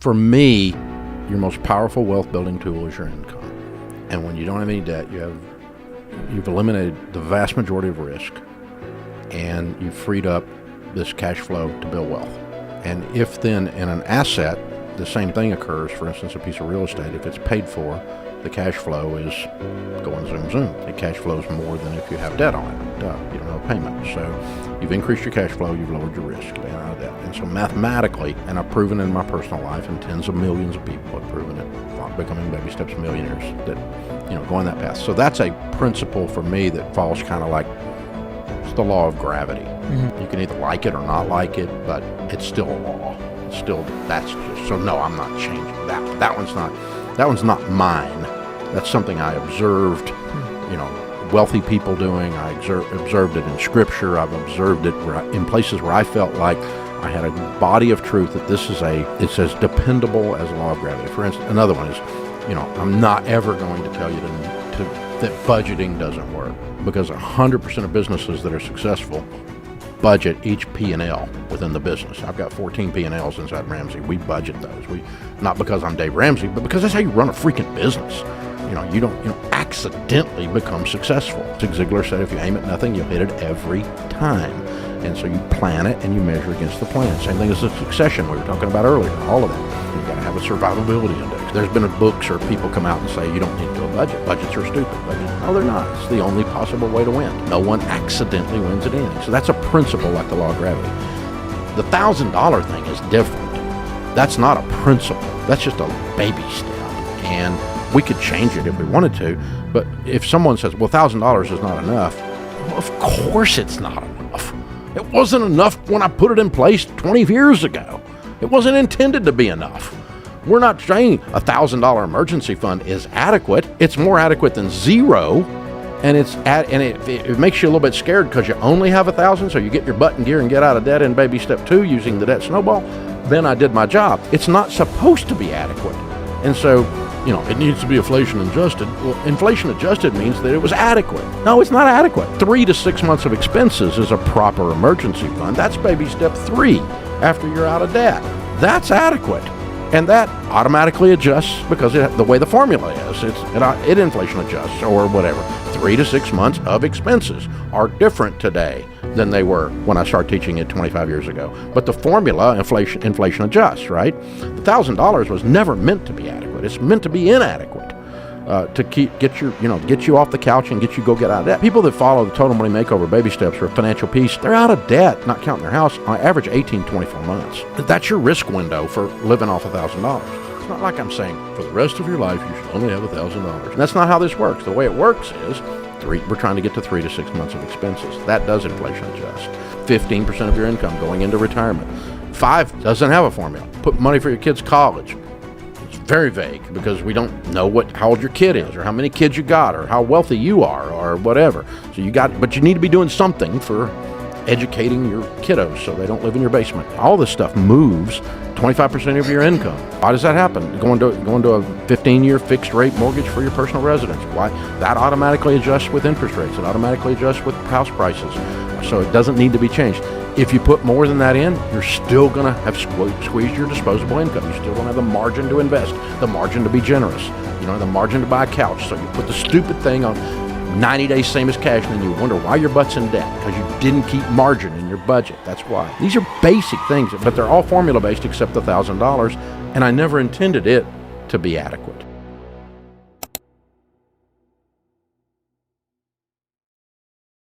For me, your most powerful wealth building tool is your income. And when you don't have any debt, you've eliminated the vast majority of risk, and you've freed up this cash flow to build wealth. And if then in an asset, the same thing occurs, for instance, a piece of real estate, if it's paid for, the cash flow is going zoom, zoom. It cash flows more than if you have debt on it. You don't have a payment. So you've increased your cash flow, you've lowered your risk, you've been out of debt. And so mathematically, and I've proven it in my personal life, and tens of millions of people have proven it, becoming baby steps millionaires, that, go on that path. So that's a principle for me that falls kind of like, it's the law of gravity. Mm-hmm. You can either like it or not like it, but it's still a law. It's still, that's just, so no, I'm not changing that. That one's not mine. That's something I observed, wealthy people doing. I observed it in scripture. I've observed it in places where I felt like I had a body of truth that it's as dependable as the law of gravity. For instance, another one is, I'm not ever going to tell you that budgeting doesn't work, because 100% of businesses that are successful budget each P&L within the business. I've got 14 P&Ls inside Ramsey. We budget those. Not because I'm Dave Ramsey, but because that's how you run a freaking business. You don't accidentally become successful. Zig Ziglar said, if you aim at nothing, you'll hit it every time. And so you plan it and you measure against the plan. Same thing as the succession we were talking about earlier, all of that. You've got to have a survivability index. There's been books or people come out and say, you don't need to do a budget. Budgets are stupid. No, they're not. It's the only possible way to win. No one accidentally wins at anything. So that's a principle like the law of gravity. The $1,000 thing is different. That's not a principle. That's just a baby step. And we could change it if we wanted to. But if someone says, well, $1,000 is not enough, well, of course it's not enough. It wasn't enough when I put it in place 20 years ago. It wasn't intended to be enough. We're not saying $1,000 emergency fund is adequate. It's more adequate than zero, and it makes you a little bit scared because you only have $1,000, so you get your butt in gear and get out of debt in baby step 2 using the debt snowball. Then I did my job. It's not supposed to be adequate, and so it needs to be inflation adjusted. Well, inflation adjusted means that it was adequate. No, it's not adequate. 3 to 6 months of expenses is a proper emergency fund. That's baby step 3 after you're out of debt. That's adequate. And that automatically adjusts because the way the formula is. It inflation adjusts or whatever. 3 to 6 months of expenses are different today than they were when I started teaching it 25 years ago. But the formula, inflation adjusts, right? The $1,000 was never meant to be adequate. It's meant to be inadequate to get you off the couch and get you go get out of debt. People that follow the Total Money Makeover baby steps for financial peace, they're out of debt, not counting their house, on average 18, 24 months. That's your risk window for living off $1,000. It's not like I'm saying for the rest of your life you should only have $1,000. That's not how this works. The way it works is we're trying to get to 3 to 6 months of expenses. That does inflation adjust. 15% of your income going into retirement. 5 doesn't have a formula. Put money for your kids' college. It's very vague because we don't know how old your kid is or how many kids you got or how wealthy you are or whatever. But you need to be doing something for educating your kiddos so they don't live in your basement. All this stuff moves 25% of your income. Why does that happen? Going to a 15-year fixed rate mortgage for your personal residence. Why? That automatically adjusts with interest rates. It automatically adjusts with house prices. So it doesn't need to be changed. If you put more than that in, you're still going to have squeezed your disposable income. You still don't have the margin to invest, the margin to be generous, the margin to buy a couch. So you put the stupid thing on 90 days same as cash, and then you wonder why your butt's in debt because you didn't keep margin in your budget. That's why. These are basic things, but they're all formula-based except the $1,000, and I never intended it to be adequate.